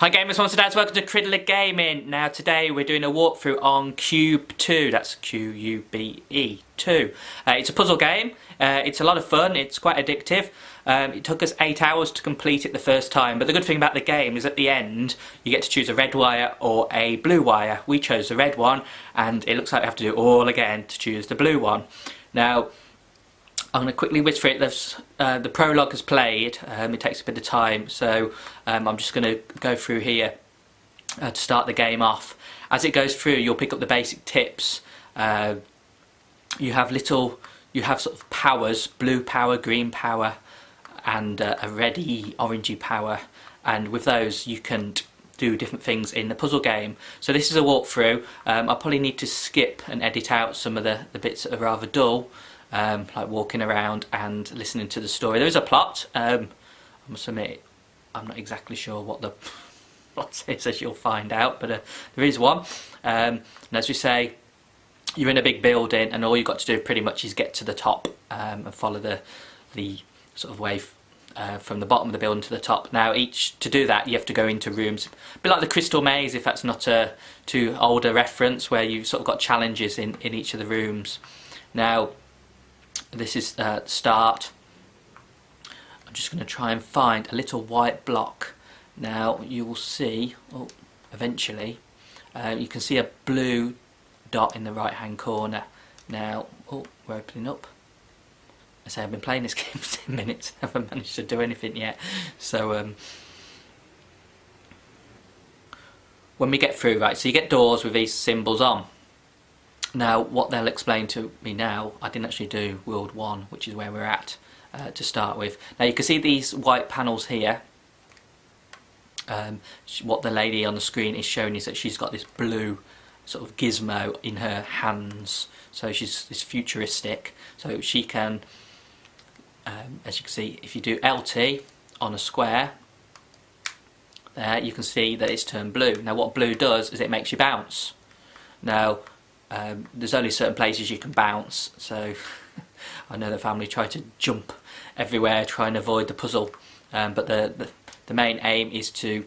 Hi gamers, mums and dads, welcome to Cridler Gaming. Now today we're doing a walkthrough on QUBE2, that's Q.U.B.E 2. It's a puzzle game, it's a lot of fun, it's quite addictive. It took us 8 hours to complete it the first time, but the good thing about the game is at the end you get to choose a red wire or a blue wire. We chose the red one and it looks like we have to do it all again to choose the blue one. Now I'm going to quickly whiz through it. The prologue has played, it takes a bit of time, so I'm just going to go through here to start the game off. As it goes through you'll pick up the basic tips. You have sort of powers, blue power, green power and a reddy, orangey power, and with those you can do different things in the puzzle game. So this is a walkthrough. I'll probably need to skip and edit out some of the bits that are rather dull. Like walking around and listening to the story. There is a plot. I must admit, I'm not exactly sure what the plot is, as you'll find out, but there is one. And as we say, you're in a big building, and all you've got to do pretty much is get to the top and follow the sort of way from the bottom of the building to the top. Now, to do that, you have to go into rooms, a bit like the Crystal Maze, if that's not a too old a reference, where you've sort of got challenges in each of the rooms. Now, this is the start. I'm just going to try and find a little white block. Now you will see, eventually, you can see a blue dot in the right hand corner. Now, we're opening up. I say I've been playing this game for 10 minutes, haven't managed to do anything yet. So when we get through, right, so you get doors with these symbols on. Now, what they'll explain to me now, I didn't actually do World 1, which is where we're at to start with. Now, you can see these white panels here. What the lady on the screen is showing is that she's got this blue sort of gizmo in her hands. So she's this futuristic. So she can, as you can see, if you do LT on a square, there you can see that it's turned blue. Now, what blue does is it makes you bounce. Now, there's only certain places you can bounce, so I know the family try to jump everywhere, try and avoid the puzzle, but the main aim is to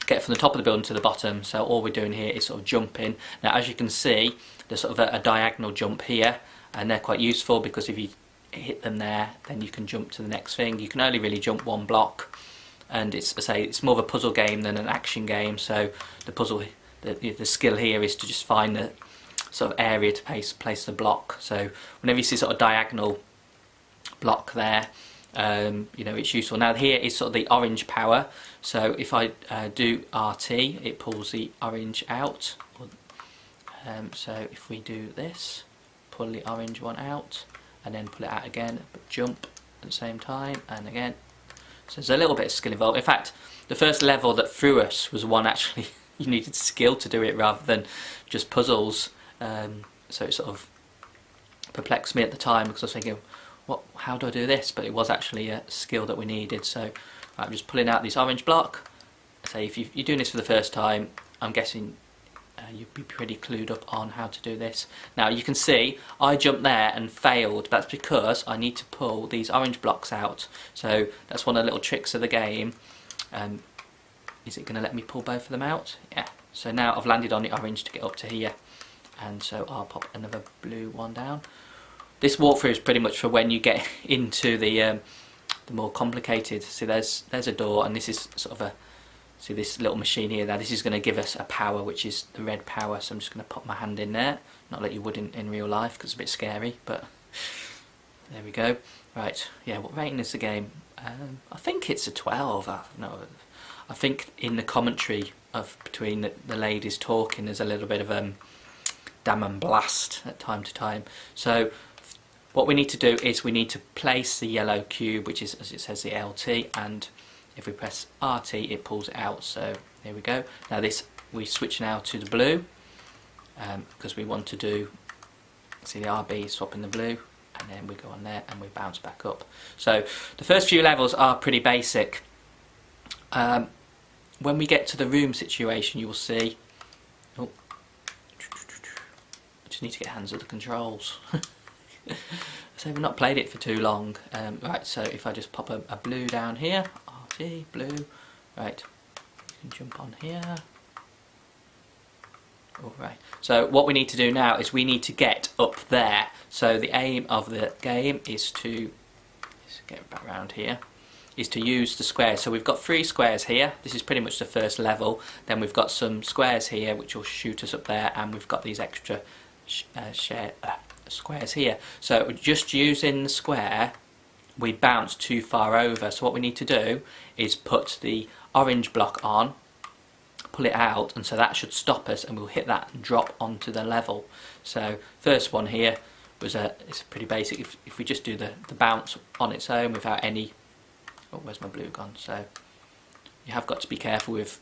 get from the top of the building to the bottom, so all we're doing here is sort of jumping. Now, as you can see, there's sort of a diagonal jump here, and they're quite useful because if you hit them there, then you can jump to the next thing. You can only really jump one block, and it's more of a puzzle game than an action game, so the skill here is to just find the sort of area to place the block. So whenever you see sort of diagonal block there, you know, it's useful. Now here is sort of the orange power, so if I do RT it pulls the orange out. So if we do this, pull the orange one out and then pull it out again, but jump at the same time and again. So there's a little bit of skill involved. In fact, the first level that threw us was one actually you needed skill to do it rather than just puzzles. So it sort of perplexed me at the time because I was thinking, how do I do this? But it was actually a skill that we needed. So right, I'm just pulling out this orange block. So if you're doing this for the first time, I'm guessing you'd be pretty clued up on how to do this. Now you can see I jumped there and failed. That's because I need to pull these orange blocks out. So that's one of the little tricks of the game. Is it going to let me pull both of them out? Yeah. So now I've landed on the orange to get up to here. And so I'll pop another blue one down. This walkthrough is pretty much for when you get into the more complicated. See, there's a door, and this is sort of see this little machine here. Now this is going to give us a power, which is the red power. So I'm just going to pop my hand in there. Not like you would in real life, because it's a bit scary. But there we go. Right. Yeah. What rating is the game? I think it's a 12. No. I think in the commentary between the ladies talking, there's a little bit of damn and blast at time to time. So what we need to do is we need to place the yellow cube, which is, as it says, the LT, and if we press RT it pulls it out. So there we go. Now we switch now to the blue because we want to do, see the RB swapping the blue, and then we go on there and we bounce back up. So the first few levels are pretty basic. When we get to the room situation, you will see, I just need to get hands of the controls. So we've not played it for too long. Right, so if I just pop a blue down here, RT, blue, right, you can jump on here. Alright, so what we need to do now is we need to get up there. So the aim of the game is to, let's get back around here, is to use the squares. So we've got 3 squares here. This is pretty much the first level. Then we've got some squares here which will shoot us up there, and we've got these extra squares here. So just using the square, we bounce too far over. So what we need to do is put the orange block on, pull it out, and so that should stop us, and we'll hit that and drop onto the level. So first one here was it's pretty basic. If we just do the bounce on its own without any, oh, where's my blue gone? So you have got to be careful with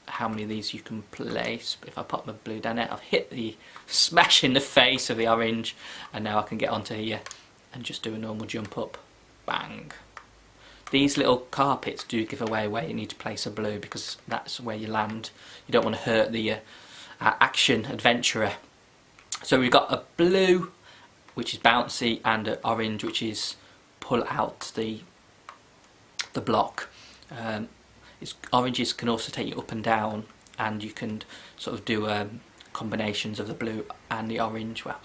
how many of these you can place. If I pop my blue down there, I've hit the smash in the face of the orange, and now I can get onto here and just do a normal jump up. Bang. These little carpets do give away where you need to place a blue, because that's where you land. You don't want to hurt the action adventurer. So we've got a blue, which is bouncy, and an orange, which is pull out the block. Oranges can also take you up and down, and you can sort of do combinations of the blue and the orange. Well,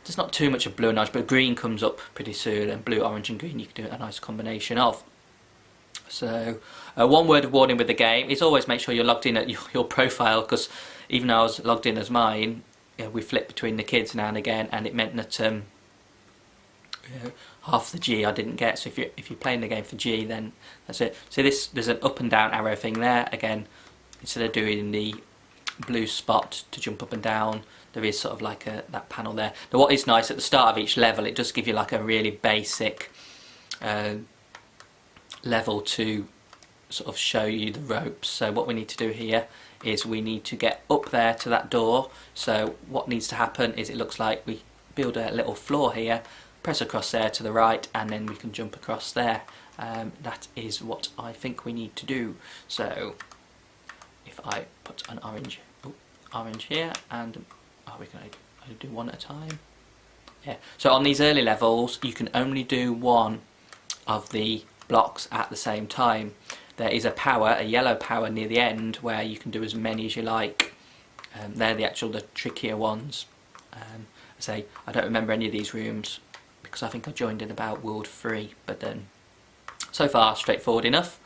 there's not too much of blue and orange, but green comes up pretty soon, and blue, orange and green you can do a nice combination of. So one word of warning with the game is always make sure you're logged in at your profile, because even though I was logged in as mine, we flip between the kids now and again, and it meant that half the G I didn't get. So if you're playing the game for G, then that's it. So there's an up and down arrow thing there. Again, instead of doing the blue spot to jump up and down, there is sort of like that panel there. Now what is nice, at the start of each level, it does give you like a really basic level to sort of show you the ropes. So what we need to do here is we need to get up there to that door. So what needs to happen is, it looks like we build a little floor here, press across there to the right, and then we can jump across there. That is what I think we need to do. So if I put an orange here, and we can only do one at a time. Yeah. So on these early levels, you can only do one of the blocks at the same time. There is a yellow power near the end, where you can do as many as you like. They're the trickier ones. I don't remember any of these rooms, because I think I joined in about World 3, but then so far straightforward enough.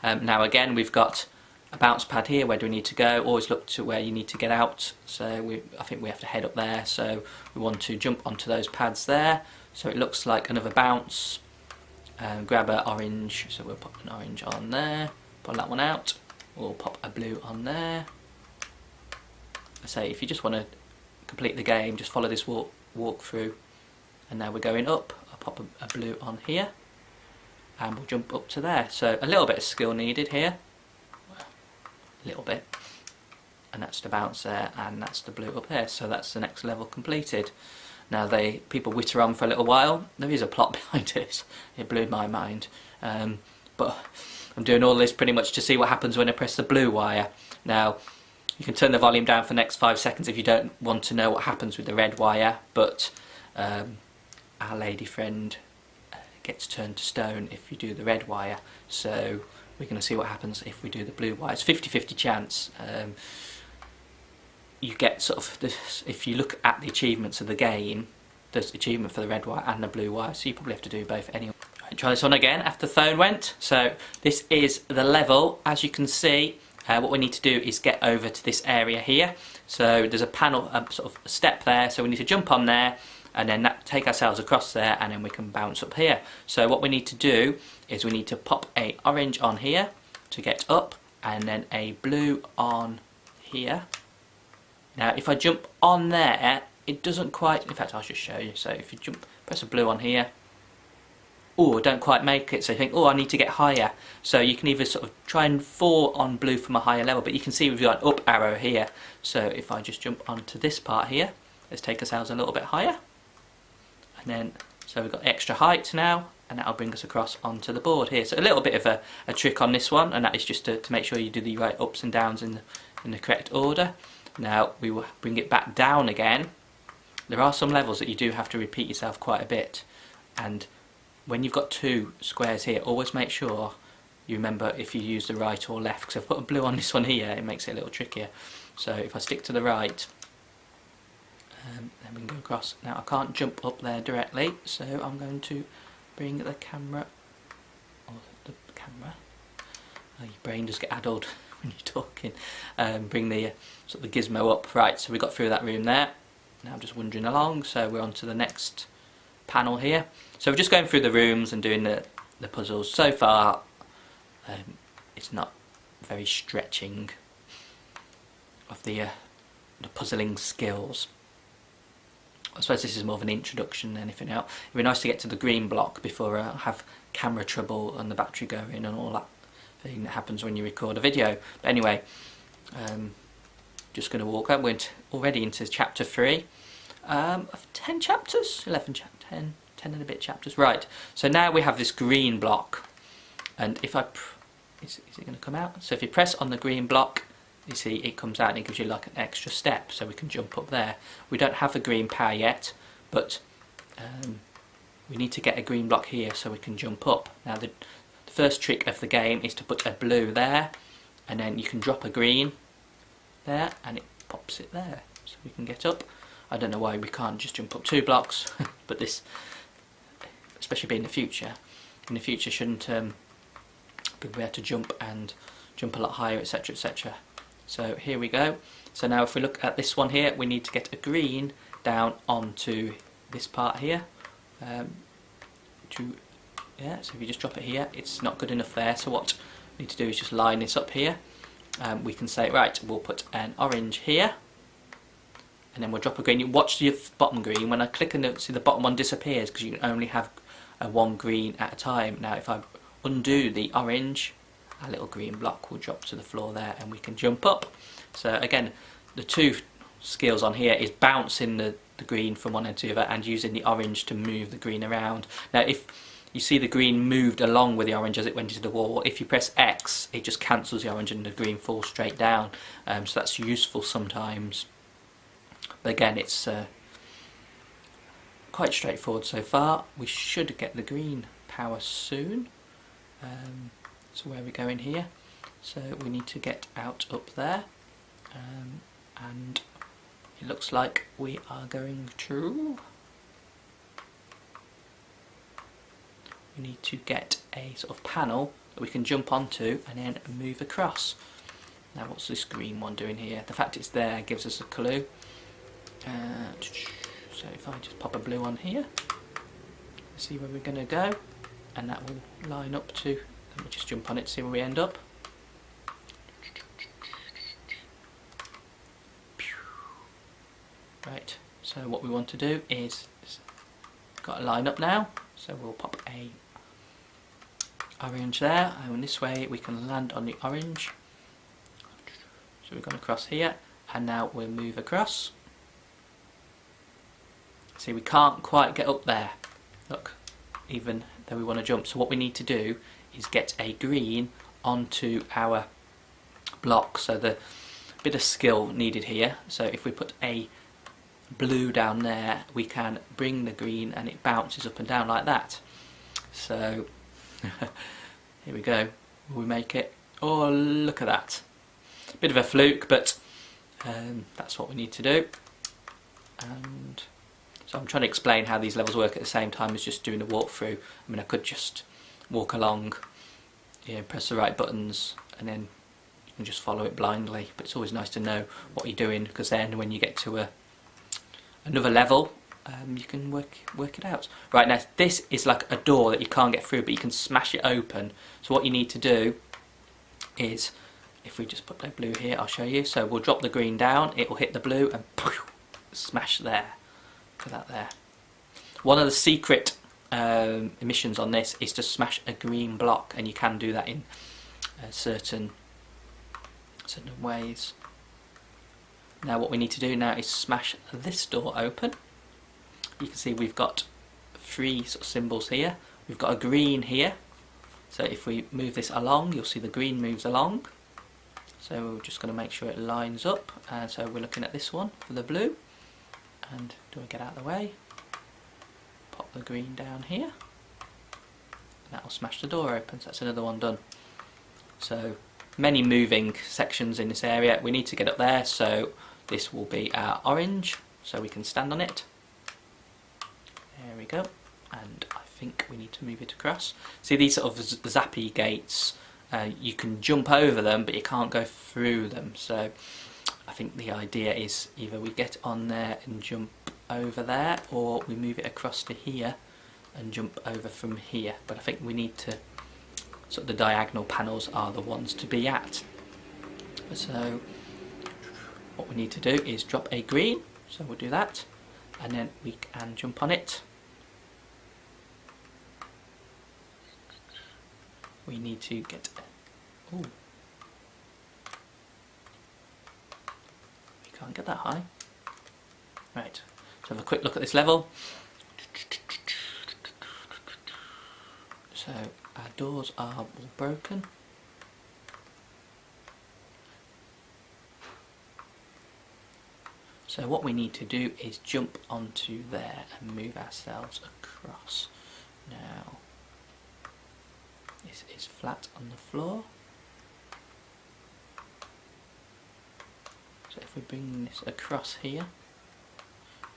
Now again, we've got a bounce pad here. Where do we need to go? Always look to where you need to get out. So I think we have to head up there, so we want to jump onto those pads there. So it looks like another bounce. Grab an orange, so we'll pop an orange on there, pull that one out, we'll pop a blue on there. I say, if you just want to complete the game, just follow this walk through, and now we're going up. I'll pop a blue on here, and we'll jump up to there. So a little bit of skill needed here, a little bit, and that's the bounce there, and that's the blue up there. So that's the next level completed. Now people witter on for a little while. There is a plot behind it. It blew my mind. But I'm doing all this pretty much to see what happens when I press the blue wire. Now you can turn the volume down for the next 5 seconds if you don't want to know what happens with the red wire, but our lady friend gets turned to stone if you do the red wire. So we're going to see what happens if we do the blue wire. It's 50-50 chance. You get sort of this, if you look at the achievements of the game, there's achievement for the red wire and the blue wire, so you probably have to do both anyway. Right, try this on again after the phone went. So this is the level. As you can see, what we need to do is get over to this area here. So there's a panel, sort of a step there, so we need to jump on there, and then take ourselves across there, and then we can bounce up here. So what we need to do is we need to pop a orange on here to get up, and then a blue on here. Now if I jump on there, it doesn't quite, in fact I'll just show you. So if you press a blue on here, oh, don't quite make it, so you think, oh, I need to get higher. So you can either sort of try and fall on blue from a higher level, but you can see we've got an up arrow here. So if I just jump onto this part here, let's take ourselves a little bit higher. And then, so we've got extra height now, and that'll bring us across onto the board here. So a little bit of a trick on this one, and that is just to make sure you do the right ups and downs in the correct order. Now we will bring it back down again. There are some levels that you do have to repeat yourself quite a bit, and when you've got 2 squares here, always make sure you remember if you use the right or left, because I've put a blue on this one here, it makes it a little trickier. So if I stick to the right, then we can go across. Now I can't jump up there directly, so I'm going to bring the camera, oh, your brain does get addled when you're talking, bring the sort of the gizmo up. Right, so we got through that room there. Now I'm just wandering along, so we're on to the next panel here. So we're just going through the rooms and doing the puzzles. So far it's not very stretching of the puzzling skills. I suppose this is more of an introduction than anything else. It'd be nice to get to the green block before I have camera trouble and the battery going and all that thing that happens when you record a video. But anyway, just going to walk up. We're already into chapter 3 of 10 chapters, 10 and a bit chapters. Right, so now we have this green block, and if I is it going to come out? So if you press on the green block, you see it comes out and it gives you like an extra step, so we can jump up there. We don't have the green power yet, but we need to get a green block here so we can jump up. Now the first trick of the game is to put a blue there, and then you can drop a green there and it pops it there, so we can get up. I don't know why we can't just jump up 2 blocks, but this, especially being in the future shouldn't be able to jump a lot higher, etc, etc. So here we go. So now if we look at this one here, we need to get a green down onto this part here. Yeah, so if you just drop it here, it's not good enough there, so what we need to do is just line this up here. We can say, right, we'll put an orange here, and then we'll drop a green. You watch the bottom green. When I click and see the bottom one disappears, because you can only have one green at a time. Now if I undo the orange, our little green block will drop to the floor there and we can jump up. So again, the 2 skills on here is bouncing the green from one end to the other and using the orange to move the green around. Now if you see the green moved along with the orange as it went into the wall, if you press X it just cancels the orange and the green falls straight down, so that's useful sometimes. But again, it's quite straightforward so far. We should get the green power soon. So where are we going here? So we need to get out up there, and it looks like we are going to... We need to get a sort of panel that we can jump onto and then move across. Now what's this green one doing here? The fact it's there gives us a clue. So if I just pop a blue on here, see where we're going to go, and that will line up to... Let me just jump on it to see where we end up. Right, so what we want to do is, got a line up now, so we'll pop a orange there, and this way we can land on the orange. So we've gone across here, and now we'll move across. See, we can't quite get up there, look, even though we want to jump. So what we need to do is get a green onto our block. So the bit of skill needed here. So if we put a blue down there, we can bring the green and it bounces up and down like that. So here we go. Will we make it? Oh, look at that. Bit of a fluke, but that's what we need to do. And so I'm trying to explain how these levels work at the same time as just doing a walkthrough. I mean, I could just walk along, you know, press the right buttons, and then you can just follow it blindly. But it's always nice to know what you're doing, because then when you get to another level, you can work it out. Right, now this is like a door that you can't get through, but you can smash it open. So what you need to do is, if we just put the blue here, I'll show you. So we'll drop the green down, it will hit the blue and smash there. Look at that there. One of the secret missions on this is to smash a green block, and you can do that in certain ways. Now what we need to do now is smash this door open. You can see we've got 3 sort of symbols here. We've got a green here, so if we move this along, you'll see the green moves along. So we're just going to make sure it lines up, and so we're looking at this one for the blue. And do I get out of the way? Pop the green down here. That will smash the door open, so that's another one done. So many moving sections in this area. We need to get up there, so this will be our orange, so we can stand on it. There we go. And I think we need to move it across. See these sort of zappy gates, you can jump over them but you can't go through them, so I think the idea is either we get on there and jump over there, or we move it across to here and jump over from here. But I think we need to, sort of the diagonal panels are the ones to be at. So what we need to do is drop a green, so we'll do that, and then we can jump on it. We need to get, ooh, we can't get that high. Right, so have a quick look at this level. So our doors are all broken. So what we need to do is jump onto there and move ourselves across. Now, this is flat on the floor. So if we bring this across here,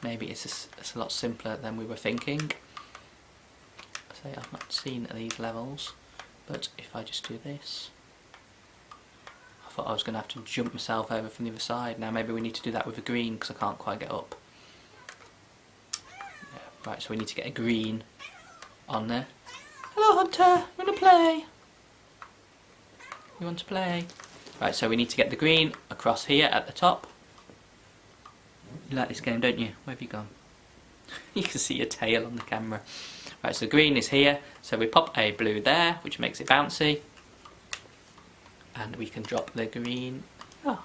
maybe it's a lot simpler than we were thinking. Say I've not seen these levels, but if I just do this, I thought I was going to have to jump myself over from the other side. Now maybe we need to do that with a green because I can't quite get up. Yeah, right, so we need to get a green on there. Hello Hunter, you want to play? You want to play? Right, so we need to get the green across here at the top. You like this game, don't you? Where have you gone? You can see your tail on the camera. Right, so the green is here, so we pop a blue there, which makes it bouncy. And we can drop the green. Oh,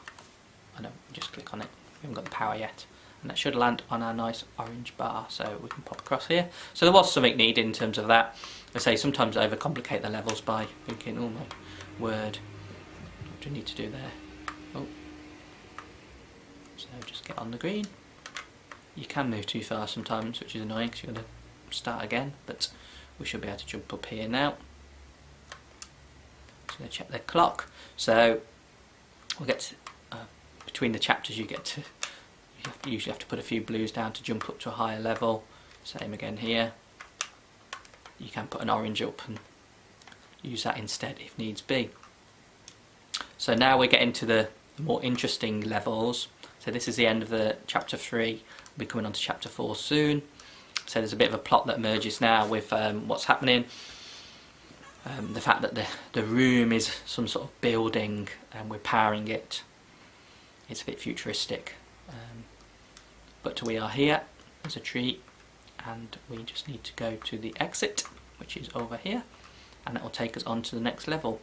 I know, just click on it. We haven't got the power yet. And that should land on our nice orange bar, so we can pop across here. So there was something needed in terms of that. I say sometimes I overcomplicate the levels by thinking, oh my word, what do I need to do there? Oh. So just get on the green. You can move too far sometimes, which is annoying because you've got to start again, but we should be able to jump up here now. Just going to check the clock. So we'll get to, between the chapters you usually have to put a few blues down to jump up to a higher level. Same again here. You can put an orange up and use that instead if needs be. So now we're getting to the more interesting levels. So this is the end of the chapter 3. We'll be coming on to chapter 4 soon. So there's a bit of a plot that emerges now with what's happening. The fact that the room is some sort of building and we're powering it. It's a bit futuristic. But we are here, there's a tree, and we just need to go to the exit, which is over here, and it will take us on to the next level.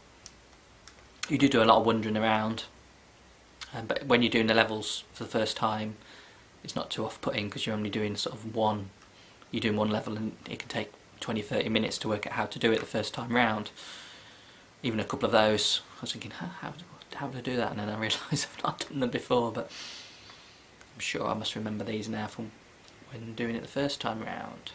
You do a lot of wandering around, but when you're doing the levels for the first time, it's not too off-putting because you're only doing sort of you're doing one level and it can take 20-30 minutes to work out how to do it the first time round. Even a couple of those, I was thinking, how do I do that? And then I realised I've not done them before, but I'm sure I must remember these now from when doing it the first time round.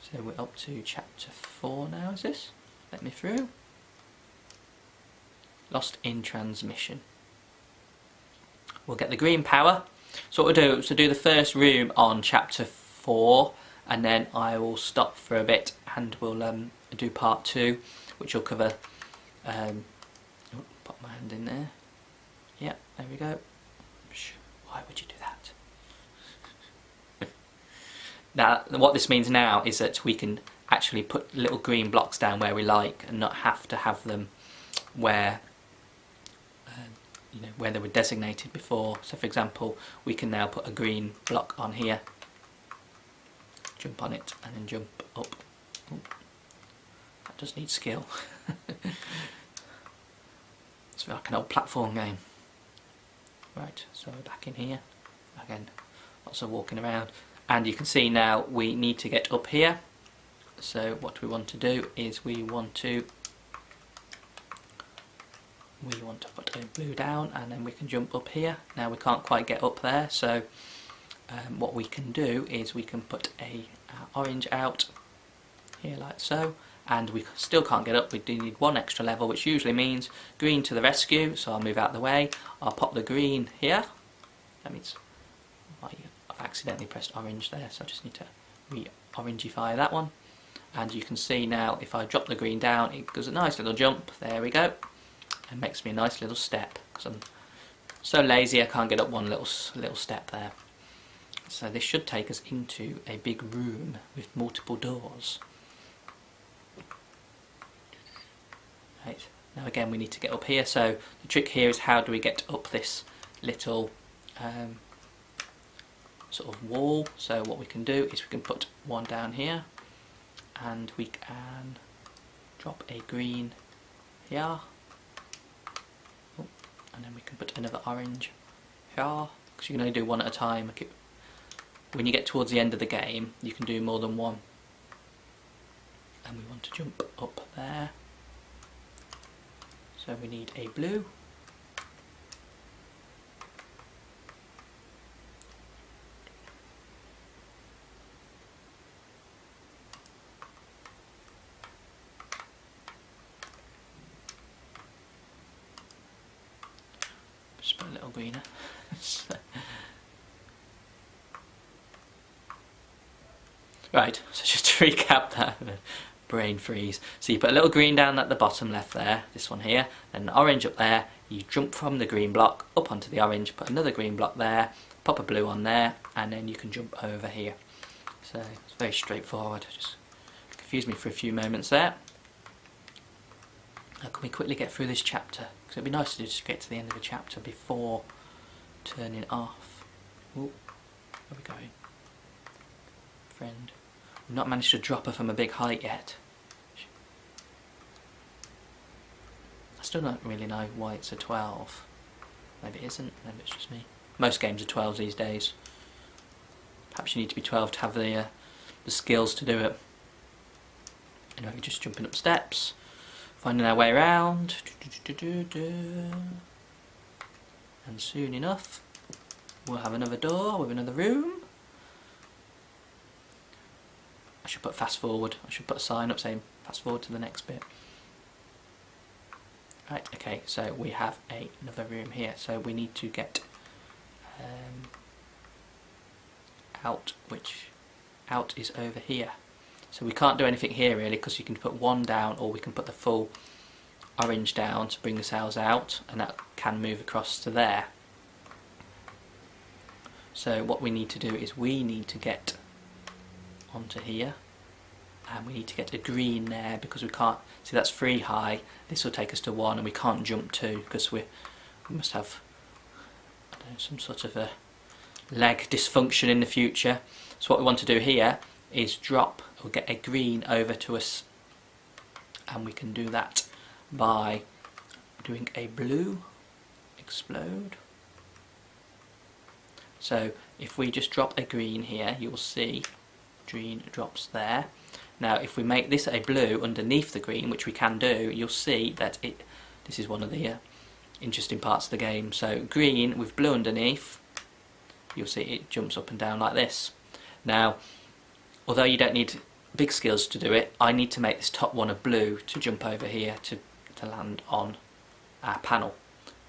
So we're up to chapter 4 now, is this? Let me through. Lost in transmission. We'll get the green power. So what we'll do is we'll do the first room on chapter 4, and then I will stop for a bit and we'll do part 2, which will cover pop my hand in there. Yeah, there we go. Why would you do that? Now, what this means now is that we can actually put little green blocks down where we like and not have to have them where where they were designated before. So for example, we can now put a green block on here, jump on it and then jump up. Ooh, that does need skill. It's like an old platform game. Right, so we're back in here. Again, lots of walking around. And you can see now we need to get up here. So what we want to do is we want to put a blue down and then we can jump up here. Now we can't quite get up there, so what we can do is we can put a orange out here like so, and we still can't get up. We do need one extra level, which usually means green to the rescue, so I'll move out of the way. I'll pop the green here. That means I've accidentally pressed orange there, so I just need to re-orangify that one. And you can see now if I drop the green down, it does a nice little jump, there we go, and makes me a nice little step, because I'm so lazy I can't get up one little step there. So this should take us into a big room with multiple doors. Right, now again we need to get up here, so the trick here is how do we get up this little sort of wall. So what we can do is we can put one down here, and we can drop a green here, and then we can put another orange here, because you can only do one at a time. When you get towards the end of the game you can do more than one, and we want to jump up there, so we need a blue. Just put a little greener. Right, so just to recap that, brain freeze. So you put a little green down at the bottom left there, this one here, and an orange up there. You jump from the green block up onto the orange, put another green block there, pop a blue on there, and then you can jump over here. So it's very straightforward. Just confused me for a few moments there. Now can we quickly get through this chapter? Because it'd be nice to just get to the end of the chapter before turning off. Ooh, where are we going? Friend. We've not managed to drop her from a big height yet. I still don't really know why it's a 12. Maybe it isn't, maybe it's just me. Most games are 12s these days. Perhaps you need to be 12 to have the skills to do it. Anyway, we're just jumping up steps, finding our way around. And soon enough, we'll have another door with another room. I should put fast forward. I should put a sign up saying fast forward to the next bit. Right, okay, so we have another room here. So we need to get out, which out is over here. So we can't do anything here really, because you can put one down, or we can put the full orange down to bring the cells out, and that can move across to there. So what we need to do is we need to get onto here, and we need to get a green there, because we can't see that's 3 high. This will take us to 1, and we can't jump 2 because we must have, I don't know, some sort of a leg dysfunction in the future. So what we want to do here is drop or get a green over to us, and we can do that by doing a blue explode. So if we just drop a green here, you'll see green drops there. Now if we make this a blue underneath the green, which we can do, you'll see that this is one of the interesting parts of the game. So green with blue underneath, you'll see it jumps up and down like this. Now although you don't need big skills to do it, I need to make this top one a blue to jump over here to land on our panel.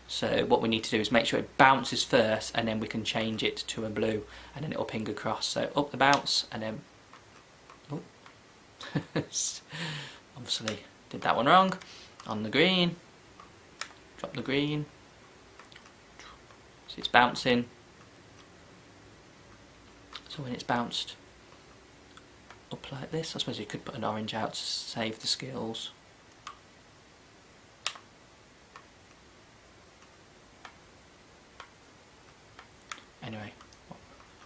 So what we need to do is make sure it bounces first, and then we can change it to a blue, and then it'll ping across. So up the bounce, and then oh. Obviously did that one wrong. On the green, drop the green, so it's bouncing. So when it's bounced up like this, I suppose you could put an orange out to save the skills. Anyway,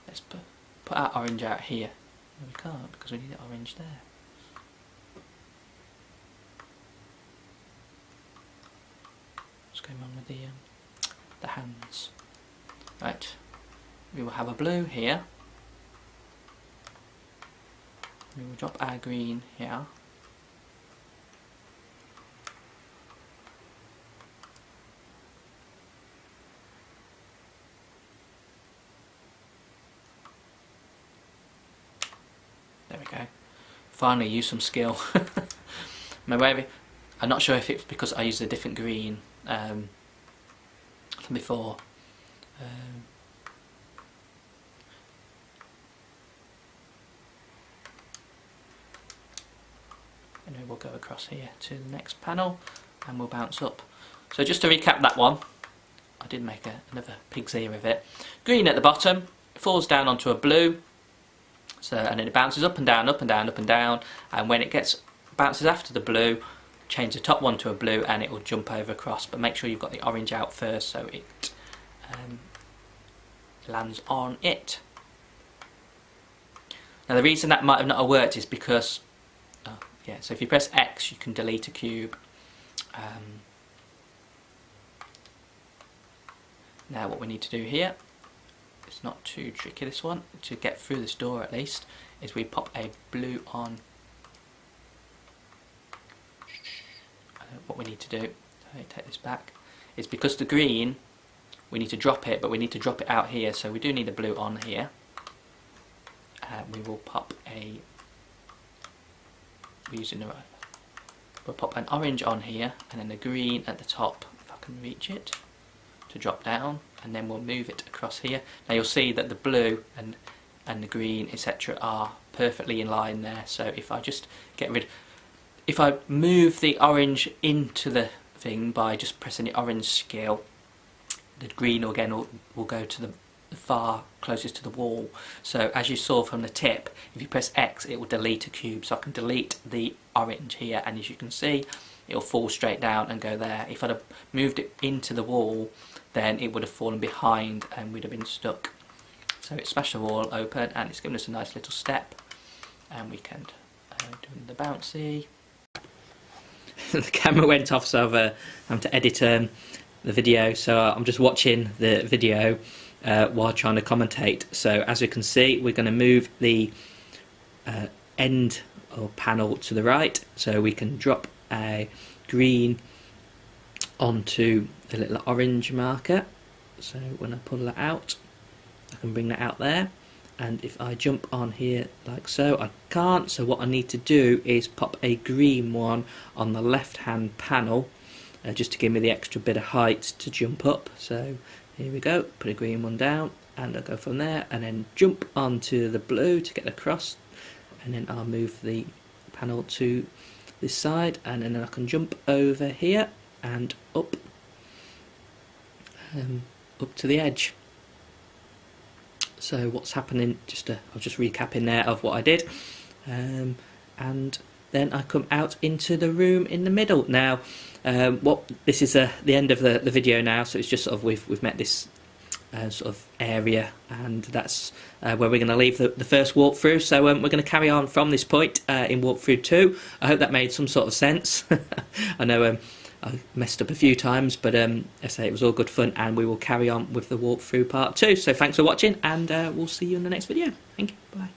let's put our orange out here. No, we can't, because we need the orange there. What's going on with the hands? Right, we will have a blue here. We will drop our green here. There we go. finally use some skill. I'm not sure if it's because I used a different green than before. Anyway, we'll go across here to the next panel and we'll bounce up. So just to recap that one, I did make another pig's ear of it. Green at the bottom, it falls down onto a blue, so, and then it bounces up and down, up and down, up and down, and when it bounces after the blue, change the top one to a blue and it will jump over across, but make sure you've got the orange out first so it lands on it. Now the reason that might have not worked is because, so if you press X you can delete a cube. Now what we need to do here, it's not too tricky this one, to get through this door at least, is we pop a blue on. What we need to do, let me take this back, is because the green, we need to drop it, but we need to drop it out here, so we do need a blue on here. We will pop we'll pop an orange on here, and then the green at the top, if I can reach it, to drop down, and then we'll move it across here. Now you'll see that the blue and the green, etc., are perfectly in line there, so if I just if I move the orange into the thing by just pressing the orange skill, the green again will go to the far closest to the wall. So as you saw from the tip, if you press X it will delete a cube, so I can delete the orange here, and as you can see it will fall straight down and go there. If I'd have moved it into the wall then it would have fallen behind and we'd have been stuck. So it smashed the wall open and it's given us a nice little step, and we can do the bouncy. The camera went off, so I've had to edit the video, so I'm just watching the video while trying to commentate. So as you can see, we're going to move the end or panel to the right, so we can drop a green onto the little orange marker. So when I pull that out, I can bring that out there, and if I jump on here like so, I can't, so what I need to do is pop a green one on the left hand panel just to give me the extra bit of height to jump up. So here we go, put a green one down and I'll go from there and then jump onto the blue to get across, and then I'll move the panel to this side, and then I can jump over here and up to the edge. So what's happening, I'm just recapping there of what I did, and then I come out into the room in the middle. Now this is the end of the video now, so it's just sort of we've met this sort of area, and that's where we're going to leave the first walkthrough. So we're going to carry on from this point in walkthrough 2. I hope that made some sort of sense. I know I messed up a few times, but I say it was all good fun, and we will carry on with the walkthrough part 2. So thanks for watching, and we'll see you in the next video. Thank you, bye.